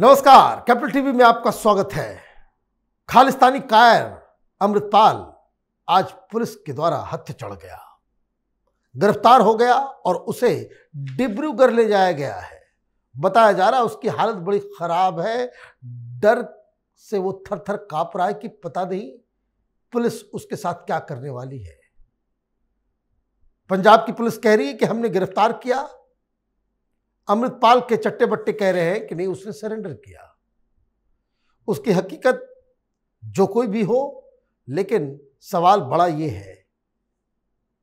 नमस्कार, capital TV में आपका स्वागत है। खालिस्तानी कायर अमृतपाल आज पुलिस के द्वारा हत्या चढ़ गया, गिरफ्तार हो गया और उसे डिब्रूगढ़ ले जाया गया है। बताया जा रहा है उसकी हालत बड़ी खराब है, डर से वो थर थर कांप रहा है कि पता नहीं पुलिस उसके साथ क्या करने वाली है। पंजाब की पुलिस कह रही है कि हमने गिरफ्तार किया, अमृतपाल के चट्टे बट्टे कह रहे हैं कि नहीं, उसने सरेंडर किया। उसकी हकीकत जो कोई भी हो, लेकिन सवाल बड़ा ये है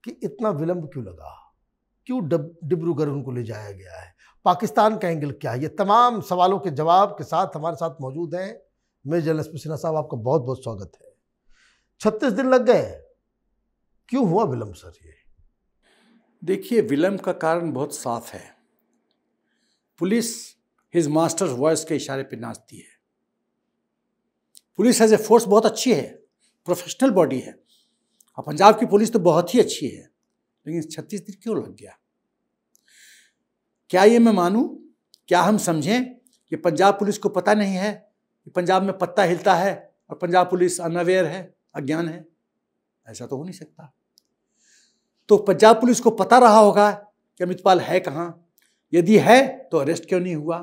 कि इतना विलंब क्यों लगा, क्यों डिब्रूगढ़ उनको ले जाया गया है, पाकिस्तान का एंगल क्या है। ये तमाम सवालों के जवाब के साथ हमारे साथ मौजूद हैं मेजर जनरल एसपी सिन्हा साहब। आपका बहुत बहुत स्वागत है। 36 दिन लग गए, क्यों हुआ विलंब सर? ये देखिए, विलंब का कारण बहुत साफ है। पुलिस हिज मास्टर्स वॉइस के इशारे पे नाचती है। पुलिस एज ए फोर्स बहुत अच्छी है, प्रोफेशनल बॉडी है, और पंजाब की पुलिस तो बहुत ही अच्छी है, लेकिन 36 दिन क्यों लग गया? क्या ये मैं मानूं, क्या हम समझें कि पंजाब पुलिस को पता नहीं है कि पंजाब में पत्ता हिलता है और पंजाब पुलिस अनअवेयर है, अज्ञान है? ऐसा तो हो नहीं सकता। तो पंजाब पुलिस को पता रहा होगा कि अमृतपाल है कहाँ। यदि है तो अरेस्ट क्यों नहीं हुआ?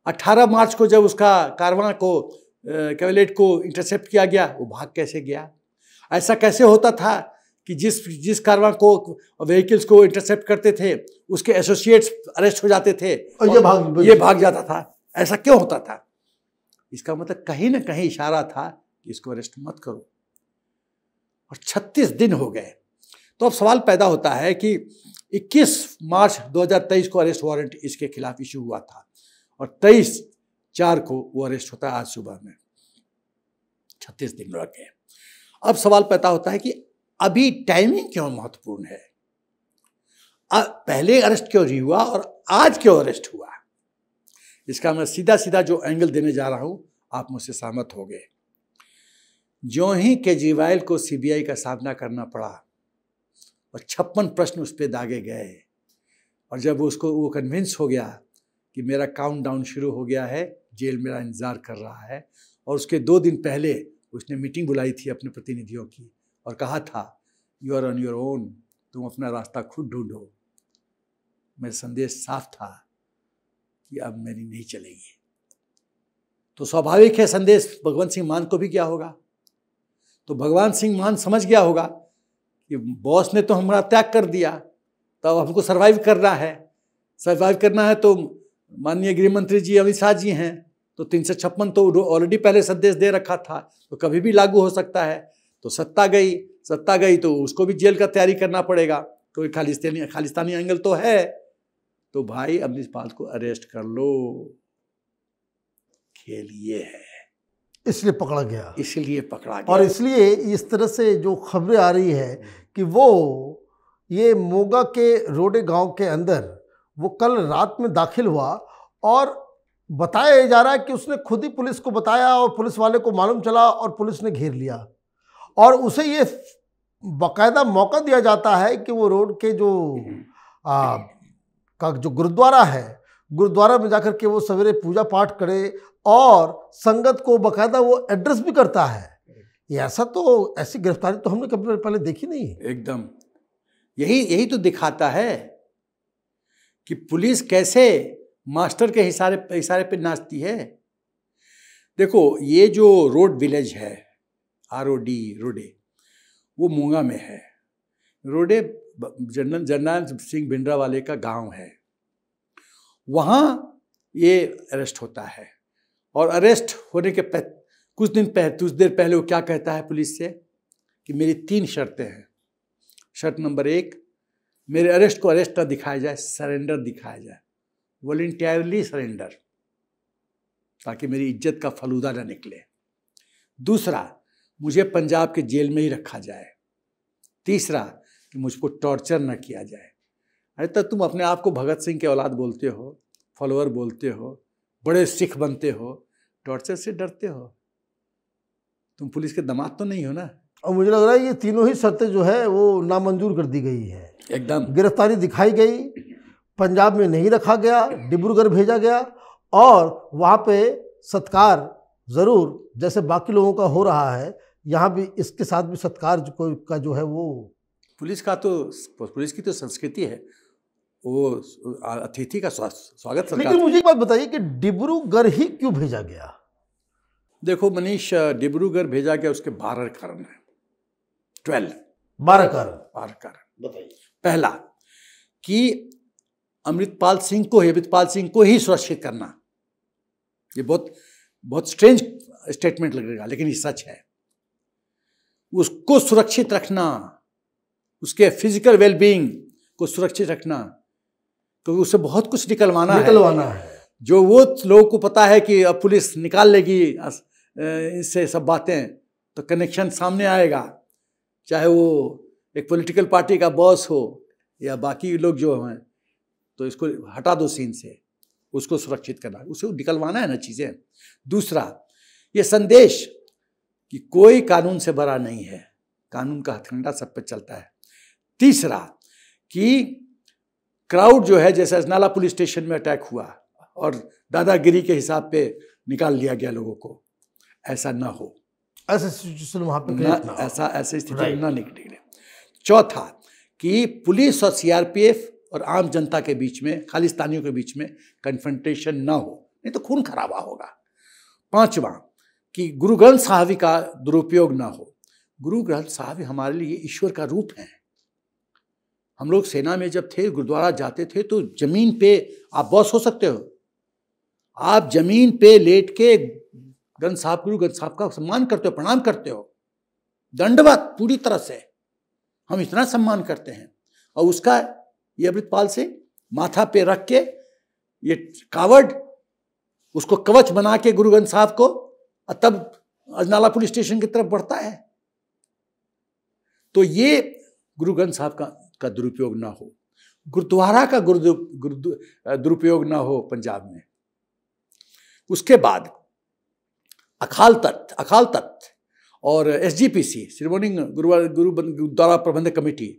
18 मार्च को जब उसका कारवां को कैवलेट को इंटरसेप्ट किया गया, वो भाग कैसे गया? ऐसा कैसे होता था कि जिस कारवां को व्हीकल्स को इंटरसेप्ट करते थे उसके एसोसिएट्स अरेस्ट हो जाते थे और ये भाग जाता था? ऐसा क्यों होता था? इसका मतलब कहीं ना कहीं इशारा था कि इसको अरेस्ट मत करो। और 36 दिन हो गए। तो अब सवाल पैदा होता है कि 21 मार्च 2023 को अरेस्ट वारंट इसके खिलाफ इशू हुआ था और 23/4 को वो अरेस्ट होता है, आज सुबह में। 36 दिन लग गए। अब सवाल पैदा होता है कि अभी टाइमिंग क्यों महत्वपूर्ण है? पहले अरेस्ट क्यों नहीं हुआ और आज क्यों अरेस्ट हुआ? इसका मैं सीधा सीधा जो एंगल देने जा रहा हूं, आप मुझसे सहमत हो गए। ज्यों ही केजरीवाल को सीबीआई का सामना करना पड़ा और 56 प्रश्न उस पर दागे गए, और जब वो कन्विंस हो गया कि मेरा काउंटडाउन शुरू हो गया है, जेल मेरा इंतज़ार कर रहा है, और उसके 2 दिन पहले उसने मीटिंग बुलाई थी अपने प्रतिनिधियों की और कहा था you are on your own, तुम अपना रास्ता खुद ढूंढो। मेरा संदेश साफ था कि अब मेरी नहीं चलेगी। तो स्वाभाविक है संदेश भगवंत सिंह मान को भी क्या होगा। तो भगवान सिंह मान समझ गया होगा कि बॉस ने तो हमारा त्याग कर दिया, तो अब हमको सर्वाइव करना है। सर्वाइव करना है तो माननीय गृह मंत्री जी अमित शाह जी हैं, तो 356 तो ऑलरेडी पहले संदेश दे रखा था, तो कभी भी लागू हो सकता है। तो सत्ता गई तो उसको भी जेल का तैयारी करना पड़ेगा। कोई खालिस्तानी एंगल तो है, तो भाई अमृतपाल को अरेस्ट कर लो। खेल ये है, इसलिए पकड़ा गया। और इसलिए इस तरह से जो खबरें आ रही है कि वो ये मोगा के रोडे गांव के अंदर वो कल रात में दाखिल हुआ, और बताया जा रहा है कि उसने खुद ही पुलिस को बताया और पुलिस वाले को मालूम चला और पुलिस ने घेर लिया, और उसे ये बाकायदा मौका दिया जाता है कि वो रोड के जो गुरुद्वारा है, गुरुद्वारा में जाकर के वो सवेरे पूजा पाठ करे और संगत को बाकायदा वो एड्रेस भी करता है। ऐसी गिरफ्तारी तो हमने कभी पहले देखी नहीं। एकदम यही तो दिखाता है कि पुलिस कैसे मास्टर के इशारे पे नाचती है। देखो, ये जो रोड विलेज है, रोडे, वो मूंगा में है। रोडे जनरल सिंह भिंडरावाले का गांव है। वहाँ ये अरेस्ट होता है, और अरेस्ट होने के कुछ देर पहले वो क्या कहता है पुलिस से कि मेरी 3 शर्तें हैं। शर्त नंबर 1, मेरे अरेस्ट को अरेस्ट ना दिखाया जाए, सरेंडर दिखाया जाए, वॉलंटियरली सरेंडर, ताकि मेरी इज्जत का फलूदा ना निकले। दूसरा, मुझे पंजाब के जेल में ही रखा जाए। तीसरा, कि मुझको टॉर्चर ना किया जाए। अरे तो तुम अपने आप को भगत सिंह के औलाद बोलते हो, फॉलोअर बोलते हो, बड़े सिख बनते हो, टॉर्चर से डरते हो? तुम पुलिस के दामाद तो नहीं हो ना। और मुझे लग रहा है ये तीनों ही शर्तें जो है वो नामंजूर कर दी गई है। एकदम गिरफ्तारी दिखाई गई, पंजाब में नहीं रखा गया, डिब्रूगढ़ भेजा गया और वहाँ पे सत्कार जरूर जैसे बाकी लोगों का हो रहा है, यहाँ भी इसके साथ भी सत्कार का जो है वो पुलिस की तो संस्कृति है, वो अतिथि का स्वागत सत्कार। लेकिन मुझे एक बात बताइए कि डिब्रूगढ़ ही क्यों भेजा गया? देखो मनीष, डिब्रूगढ़ भेजा गया उसके 12 कारण है, 12 कारण बताइए। पहला कि अमृतपाल सिंह को ही सुरक्षित करना। ये बहुत स्ट्रेंज स्टेटमेंट लगेगा, लेकिन ये सच है। उसको सुरक्षित रखना, उसके फिजिकल वेलबींग को सुरक्षित रखना, क्योंकि उससे बहुत कुछ निकलवाना है। जो वो लोगों को पता है कि अब पुलिस निकाल लेगी इससे सब बातें, तो कनेक्शन सामने आएगा, चाहे वो एक पॉलिटिकल पार्टी का बॉस हो या बाकी लोग जो हैं, तो इसको हटा दो सीन से, उसको सुरक्षित करना, उसे निकलवाना है ना चीज़ें। दूसरा, ये संदेश कि कोई कानून से बड़ा नहीं है, कानून का हथकंडा सब पे चलता है। तीसरा कि क्राउड जो है, जैसे अजनाला पुलिस स्टेशन में अटैक हुआ और दादागिरी के हिसाब पे निकाल लिया गया लोगों को, ऐसा ना हो, ऐसा सिचुएशन वहाँ पे ऐसी स्थिति ना निकले। चौथा कि पुलिस और सीआरपीएफ और आम जनता के बीच में, खालिस्तानियों के बीच में कन्फ्रंटेशन ना हो, नहीं तो खून खराबा होगा। पांचवा कि गुरु ग्रंथ साहब का दुरुपयोग ना हो। गुरु ग्रंथ साहब हमारे लिए ईश्वर का रूप है। हम लोग सेना में जब थे, गुरुद्वारा जाते थे, तो जमीन पे आप बॉस हो सकते हो, आप जमीन पे लेट के गुरु ग्रंथ साहब का सम्मान करते हो, प्रणाम करते हो, दंडवत पूरी तरह से। हम इतना सम्मान करते हैं, और उसका ये अमृतपाल सिंह माथा पे रख के, ये कावड़ उसको कवच बना के गुरु ग्रंथ साहब को, और तब अजनाला पुलिस स्टेशन की तरफ बढ़ता है। तो ये गुरु ग्रंथ साहब का दुरुपयोग ना हो, गुरुद्वारा का दुरुपयोग ना हो पंजाब में। उसके बाद अकाल तख्त और एसजीपीसी, श्रोमणी गुरुद्वारा प्रबंधक कमेटी,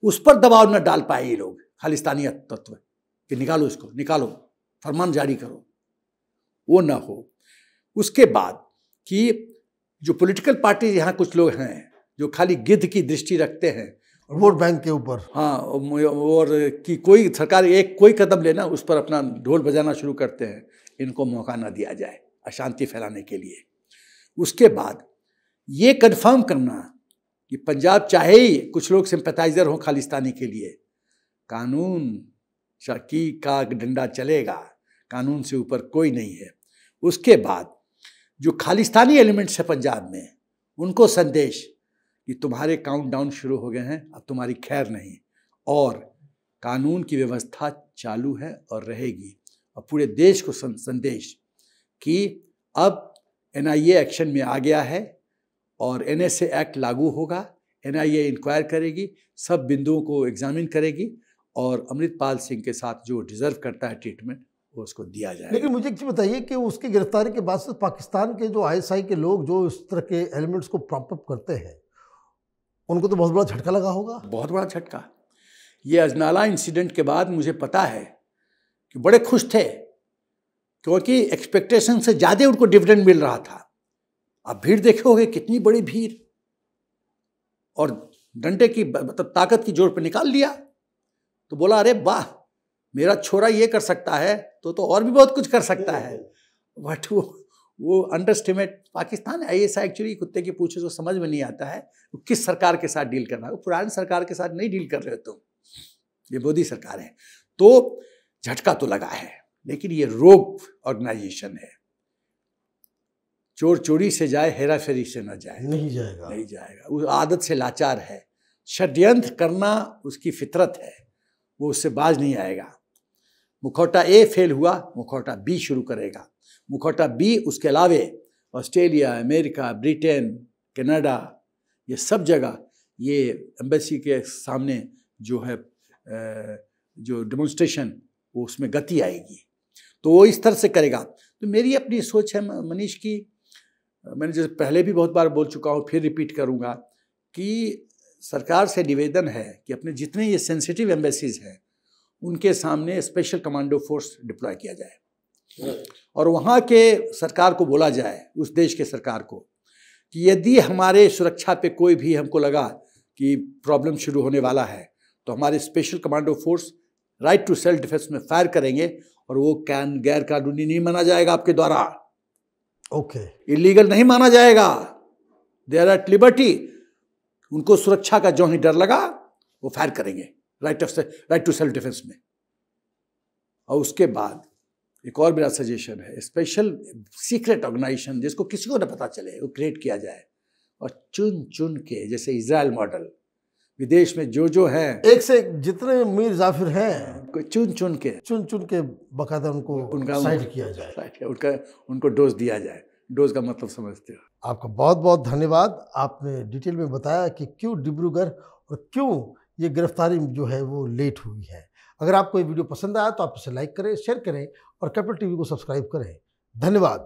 उस पर दबाव न डाल पाए ये लोग खालिस्तानी तत्व कि निकालो इसको, निकालो, फरमान जारी करो, वो ना हो। उसके बाद कि जो पॉलिटिकल पार्टी, यहाँ कुछ लोग हैं जो खाली गिद्ध की दृष्टि रखते हैं वोट बैंक के ऊपर, हाँ, और कि कोई सरकार कोई कदम लेना, उस पर अपना ढोल बजाना शुरू करते हैं, इनको मौका ना दिया जाए अशांति फैलाने के लिए। उसके बाद ये कन्फर्म करना कि पंजाब चाहे ही कुछ लोग सिंपैथाइजर हों खालिस्तानी के लिए, कानून की का डंडा चलेगा, कानून से ऊपर कोई नहीं है। उसके बाद जो खालिस्तानी एलिमेंट्स है पंजाब में, उनको संदेश कि तुम्हारे काउंटडाउन शुरू हो गए हैं, अब तुम्हारी खैर नहीं, और कानून की व्यवस्था चालू है और रहेगी। और पूरे देश को संदेश कि अब एनआईए एक्शन में आ गया है और एनएसए एक्ट लागू होगा, एनआईए इंक्वायर करेगी, सब बिंदुओं को एग्जामिन करेगी, और अमृतपाल सिंह के साथ जो डिजर्व करता है ट्रीटमेंट, वो उसको दिया जाएगा। लेकिन मुझे एक चीज़ बताइए कि उसकी गिरफ्तारी के बाद से पाकिस्तान के जो आईएसआई के लोग जो इस तरह के एलिमेंट्स को प्रॉप अप करते हैं, उनको तो बहुत बड़ा झटका लगा होगा। बहुत बड़ा झटका। ये अजनाला इंसिडेंट के बाद मुझे पता है कि बड़े खुश थे, क्योंकि एक्सपेक्टेशन से ज़्यादा उनको डिविडेंड मिल रहा था। अब भीड़ देखोगे, कितनी बड़ी भीड़, और डंडे की मतलब ताकत की जोर पे निकाल लिया। तो बोला अरे वाह, मेरा छोरा ये कर सकता है तो और भी बहुत कुछ कर सकता है। बट वो अंडरस्टिमेट पाकिस्तान आईएसआई एक्चुअली कुत्ते की पूछे तो समझ में नहीं आता है किस सरकार के साथ डील करना है। वो पुरानी सरकार के साथ नहीं डील कर रहे हो तुम, ये मोदी सरकार है। तो झटका तो लगा है, लेकिन ये रोग ऑर्गेनाइजेशन है। चोर चोरी से जाए, हेरा फेरी से न जाए, नहीं जाएगा, नहीं जाएगा। वो आदत से लाचार है, षड्यंत्र करना उसकी फितरत है, वो उससे बाज नहीं आएगा। मुखौटा ए फेल हुआ, मुखौटा बी शुरू करेगा। मुखौटा बी उसके अलावे ऑस्ट्रेलिया, अमेरिका, ब्रिटेन, कनाडा, ये सब जगह ये एम्बेसी के सामने जो है जो डेमोन्स्ट्रेशन, वो उसमें गति आएगी। तो वो इस तरह से करेगा। तो मेरी अपनी सोच है मनीष की, मैंने जैसे पहले भी बहुत बार बोल चुका हूँ, फिर रिपीट करूँगा कि सरकार से निवेदन है कि अपने जितने ये सेंसिटिव एम्बेसीज हैं उनके सामने स्पेशल कमांडो फोर्स डिप्लॉय किया जाए और वहाँ के सरकार को बोला जाए, उस देश के सरकार को, कि यदि हमारे सुरक्षा पे कोई भी हमको लगा कि प्रॉब्लम शुरू होने वाला है तो हमारे special commando force right to self defence में फायर करेंगे और वो गैर कानूनी नहीं माना जाएगा आपके द्वारा। ओके, इलीगल नहीं माना जाएगा। They are at liberty. उनको सुरक्षा का जो ही डर लगा वो फायर करेंगे राइट टू सेल्फ डिफेंस में। और उसके बाद एक और मेरा सजेशन है, स्पेशल सीक्रेट ऑर्गेनाइजेशन जिसको किसी को ना पता चले वो क्रिएट किया जाए, और चुन चुन के, जैसे इजराइल मॉडल, विदेश में जो है एक से एक जितने मीर जाफिर हैं चुन चुन के बकायदा उनका साइड किया जाए, उनको डोज दिया जाए। डोज का मतलब समझते हो। आपका बहुत बहुत धन्यवाद। आपने डिटेल में बताया कि क्यों डिब्रूगढ़ और क्यों ये गिरफ्तारी जो है वो लेट हुई है। अगर आपको ये वीडियो पसंद आया तो आप इसे लाइक करें, शेयर करें और कैपिटल टीवी को सब्सक्राइब करें। धन्यवाद।